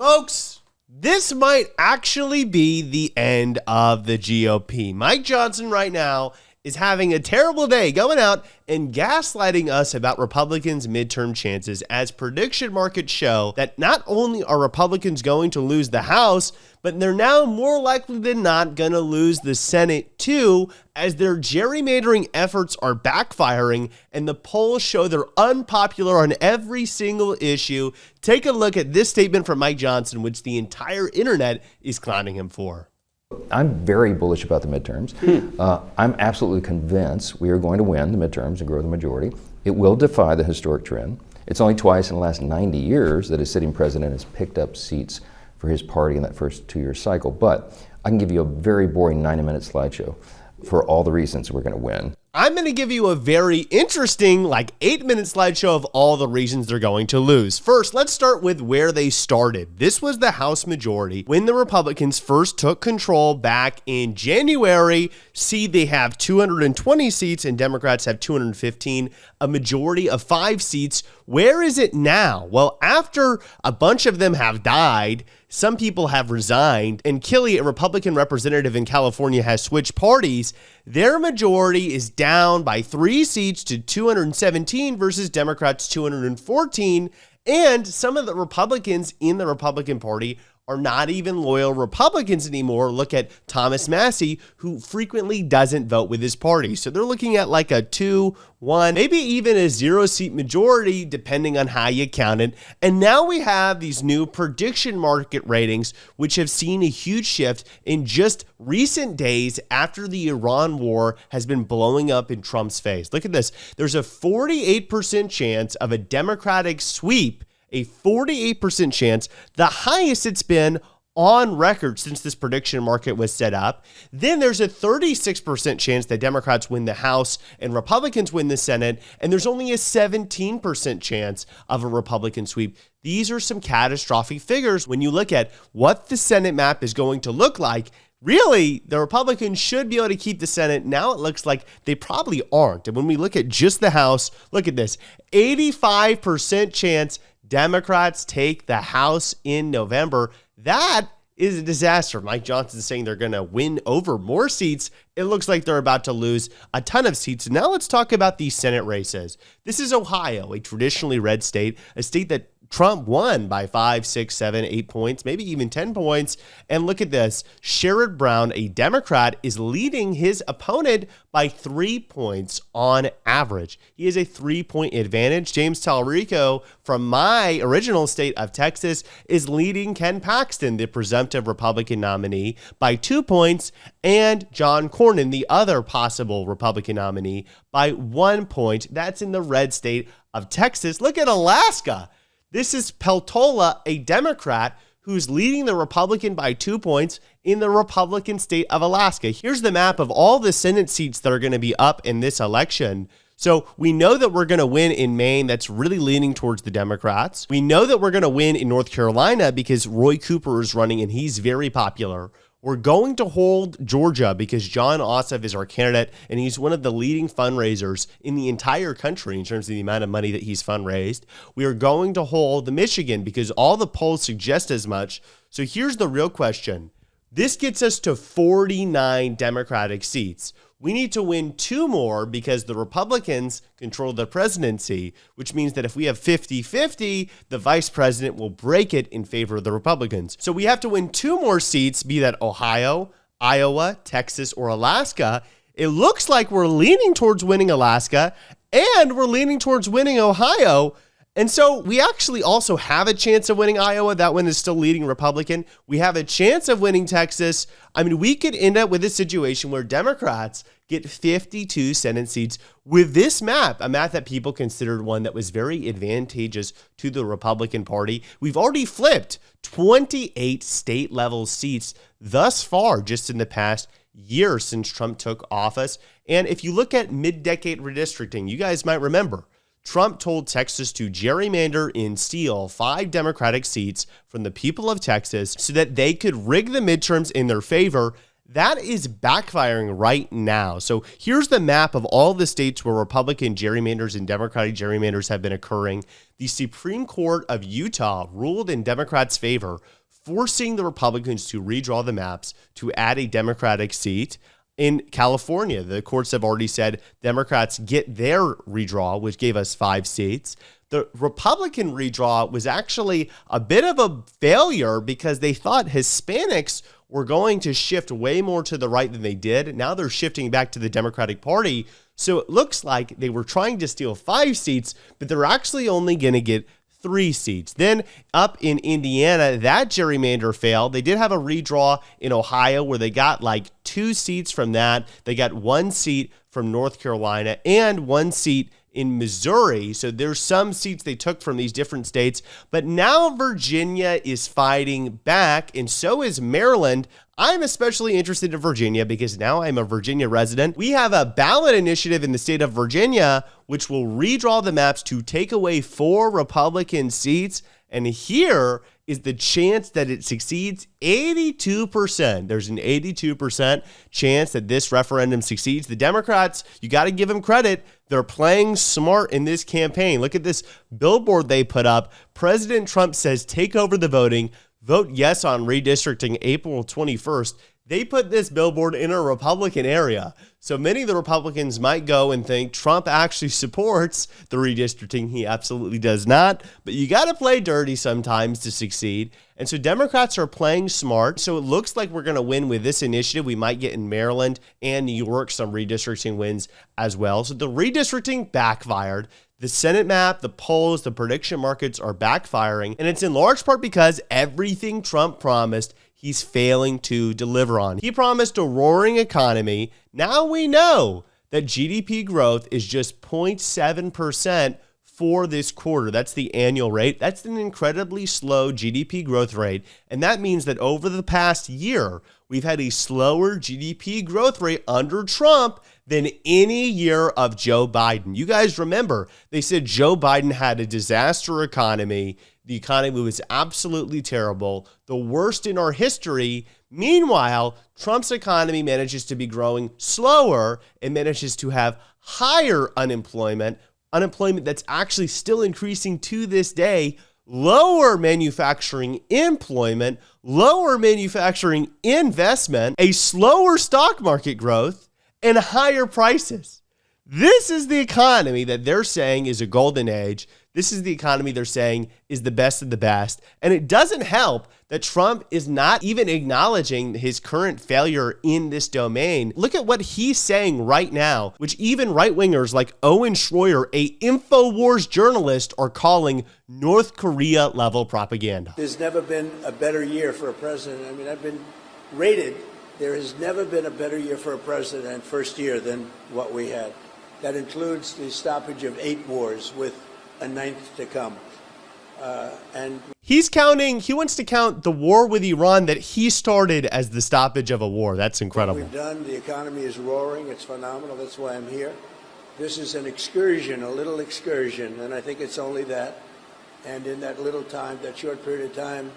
Folks, this might actually be the end of the GOP. Mike Johnson right now is having a terrible day going out and gaslighting us about Republicans' midterm chances, as prediction markets show that not only are Republicans going to lose the House, but they're now more likely than not going to lose the Senate too, as their gerrymandering efforts are backfiring and the polls show they're unpopular on every single issue. Take a look at this statement from Mike Johnson, which the entire internet is clowning him for. I'm very bullish about the midterms. I'm absolutely convinced we are going to win the midterms and grow the majority. It will defy the historic trend. It's only twice in the last 90 years that a sitting president has picked up seats for his party in that first 2-year cycle. But I can give you a very boring 90-minute slideshow for all the reasons we're going to win. I'm going to give you a very interesting, 8-minute slideshow of all the reasons they're going to lose. First, let's start with where they started. This was the House majority when the Republicans first took control back in January. See, they have 220 seats and Democrats have 215, a majority of 5 seats. Where is it now? Well, after a bunch of them have died, some people have resigned, and Kelly, a Republican representative in California, has switched parties. Their majority is down by 3 seats to 217 versus Democrats 214. And some of the Republicans in the Republican Party are not even loyal Republicans anymore. Look at Thomas Massie, who frequently doesn't vote with his party. So they're looking at like a 2-1, maybe even a 0-seat majority, depending on how you count it. And now we have these new prediction market ratings, which have seen a huge shift in just recent days after the Iran war has been blowing up in Trump's face. Look at this. There's a 48% chance of a Democratic sweep, a 48% chance, the highest it's been on record since this prediction market was set up. Then there's a 36% chance that Democrats win the House and Republicans win the Senate, and there's only a 17% chance of a Republican sweep. These are some catastrophic figures when you look at what the Senate map is going to look like. Really, the Republicans should be able to keep the Senate. Now it looks like they probably aren't. And when we look at just the House, look at this, 85% chance Democrats take the House in November. That is a disaster. Mike Johnson saying they're going to win over more seats. It looks like they're about to lose a ton of seats. Now let's talk about these Senate races. This is Ohio, a traditionally red state, a state that Trump won by 5, 6, 7, 8 points, maybe even 10 points. And look at this. Sherrod Brown, a Democrat, is leading his opponent by 3 points on average. He has a 3-point advantage. James Talarico from my original state of Texas is leading Ken Paxton, the presumptive Republican nominee, by 2 points, and John Cornyn, the other possible Republican nominee, by 1 point. That's in the red state of Texas. Look at Alaska. This is Peltola, a Democrat, who's leading the Republican by 2 points in the Republican state of Alaska. Here's the map of all the Senate seats that are going to be up in this election. So we know that we're going to win in Maine. That's really leaning towards the Democrats. We know that we're going to win in North Carolina because Roy Cooper is running and he's very popular. We're going to hold Georgia because Jon Ossoff is our candidate, and he's one of the leading fundraisers in the entire country in terms of the amount of money that he's fundraised. We are going to hold the Michigan because all the polls suggest as much. So here's the real question. This gets us to 49 Democratic seats. We need to win 2 more because the Republicans control the presidency, which means that if we have 50-50, the vice president will break it in favor of the Republicans. So we have to win 2 more seats, be that Ohio, Iowa, Texas, or Alaska. It looks like we're leaning towards winning Alaska, and we're leaning towards winning Ohio. And so we actually also have a chance of winning Iowa. That one is still leading Republican. We have a chance of winning Texas. I mean, we could end up with a situation where Democrats get 52 Senate seats with this map, a map that people considered one that was very advantageous to the Republican Party. We've already flipped 28 state level seats thus far just in the past year since Trump took office. And if you look at mid-decade redistricting, you guys might remember Trump told Texas to gerrymander and steal 5 Democratic seats from the people of Texas so that they could rig the midterms in their favor. that is backfiring right now. So here's the map of all the states where Republican gerrymanders and Democratic gerrymanders have been occurring. The Supreme Court of Utah ruled in Democrats' favor, forcing the Republicans to redraw the maps to add a Democratic seat. In California, the courts have already said Democrats get their redraw, which gave us 5 seats. The Republican redraw was actually a bit of a failure because they thought Hispanics were going to shift way more to the right than they did. Now they're shifting back to the Democratic Party. So it looks like they were trying to steal 5 seats, but they're actually only going to get 3 seats. Then up in Indiana, that gerrymander failed. They did have a redraw in Ohio where they got like 2 seats from that. They got 1 seat from North Carolina and 1 seat in Missouri. So there's some seats they took from these different states. But now Virginia is fighting back, and so is Maryland. I'm especially interested in Virginia because now I'm a Virginia resident. We have a ballot initiative in the state of Virginia, which will redraw the maps to take away 4 Republican seats. And here is the chance that it succeeds. 82%. There's an 82% chance that this referendum succeeds. The Democrats, you got to give them credit. They're playing smart in this campaign. Look at this billboard they put up. President Trump says, take over the voting. Vote yes on redistricting April 21st. They put this billboard in a Republican area. So many of the Republicans might go and think Trump actually supports the redistricting. He absolutely does not. But you got to play dirty sometimes to succeed. And so Democrats are playing smart. So it looks like we're going to win with this initiative. We might get in Maryland and New York some redistricting wins as well. So the redistricting backfired. The Senate map, the polls, the prediction markets are backfiring. And it's in large part because everything Trump promised, he's failing to deliver on. He promised a roaring economy. Now we know that GDP growth is just 0.7% for this quarter. That's the annual rate. That's an incredibly slow GDP growth rate. And that means that over the past year, we've had a slower GDP growth rate under Trump than any year of Joe Biden. You guys remember, they said Joe Biden had a disaster economy. The economy was absolutely terrible, the worst in our history. Meanwhile, Trump's economy manages to be growing slower and manages to have higher unemployment that's actually still increasing to this day, lower manufacturing employment, lower manufacturing investment, a slower stock market growth, and higher prices. This is the economy that they're saying is a golden age. This is the economy they're saying is the best of the best. And it doesn't help that Trump is not even acknowledging his current failure in this domain. Look at what he's saying right now, which even right-wingers like Owen Schroyer, a InfoWars journalist, are calling North Korea-level propaganda. There's never been a better year for a president. I mean, I've been rated. There has never been a better year for a president first year than what we had. That includes the stoppage of 8 wars with a 9th to come. And he wants to count the war with Iran that he started as the stoppage of a war. That's incredible. What we've done, the economy is roaring. It's phenomenal. That's why I'm here. This is an excursion, a little excursion, and I think it's only that. And in that little time, that short period of time,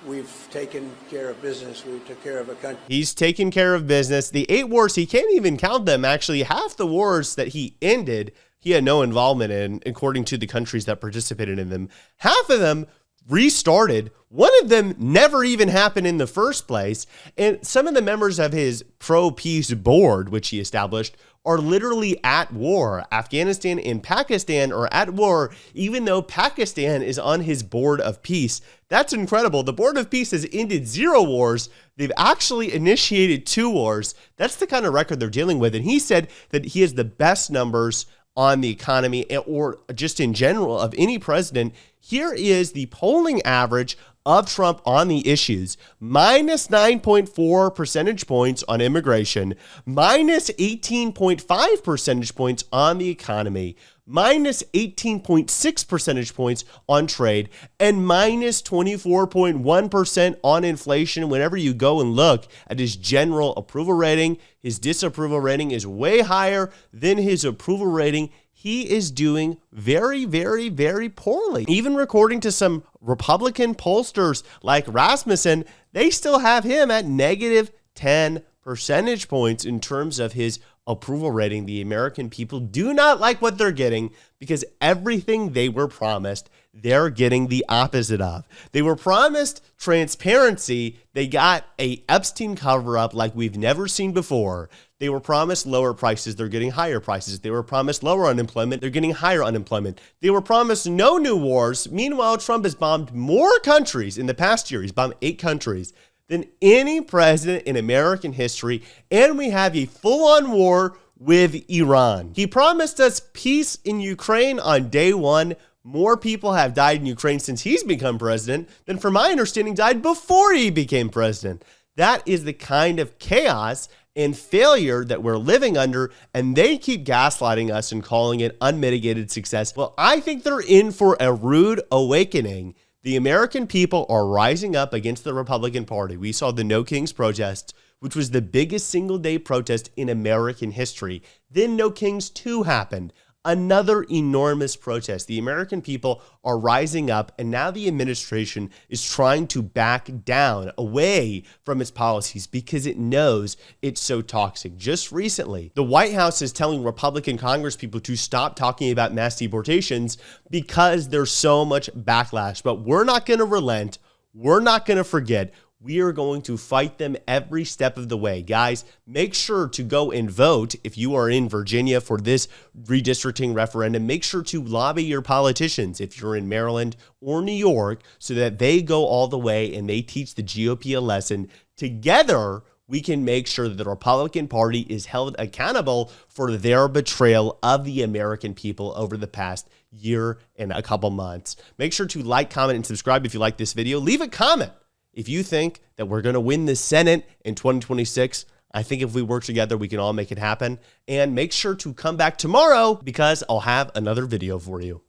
we've taken care of business. We took care of a country. He's taken care of business. The 8 wars, he can't even count them. Actually, half the wars that he ended, he had no involvement in, according to the countries that participated in them. Half of them restarted. One of them never even happened in the first place. And some of the members of his pro-peace board, which he established, are literally at war. Afghanistan and Pakistan are at war, even though Pakistan is on his board of peace. That's incredible. The board of peace has ended 0 wars. They've actually initiated 2 wars. That's the kind of record they're dealing with. And he said that he has the best numbers on the economy or just in general of any president. Here is the polling average of Trump on the issues: minus 9.4 percentage points on immigration, minus 18.5 percentage points on the economy, minus 18.6 percentage points on trade, and minus 24.1% on inflation. Whenever you go and look at his general approval rating, his disapproval rating is way higher than his approval rating. He is doing very, very, very poorly. Even according to some Republican pollsters like Rasmussen, they still have him at negative 10%. percentage points in terms of his approval rating. The American people do not like what they're getting because everything they were promised, they're getting the opposite of. They were promised transparency. They got a Epstein cover-up like we've never seen before. They were promised lower prices. They're getting higher prices. They were promised lower unemployment. They're getting higher unemployment. They were promised no new wars. Meanwhile, Trump has bombed more countries in the past year. He's bombed 8 countries than any president in American history. And we have a full-on war with Iran. He promised us peace in Ukraine on day one. More people have died in Ukraine since he's become president than, from my understanding, died before he became president. That is the kind of chaos and failure that we're living under, and they keep gaslighting us and calling it unmitigated success. Well, I think they're in for a rude awakening. The American people are rising up against the Republican Party. We saw the No Kings protest, which was the biggest single-day protest in American history. Then No Kings 2 happened. Another enormous protest. The American people are rising up, and now the administration is trying to back down away from its policies because it knows it's so toxic. Just recently, the White House is telling Republican congresspeople to stop talking about mass deportations because there's so much backlash. But we're not going to relent. We're not going to forget. We are going to fight them every step of the way. Guys, make sure to go and vote if you are in Virginia for this redistricting referendum. Make sure to lobby your politicians if you're in Maryland or New York so that they go all the way and they teach the GOP a lesson. Together, we can make sure that the Republican Party is held accountable for their betrayal of the American people over the past year and a couple months. Make sure to like, comment, and subscribe if you like this video. Leave a comment if you think that we're going to win the Senate in 2026. I think if we work together, we can all make it happen. And make sure to come back tomorrow because I'll have another video for you.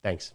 Thanks.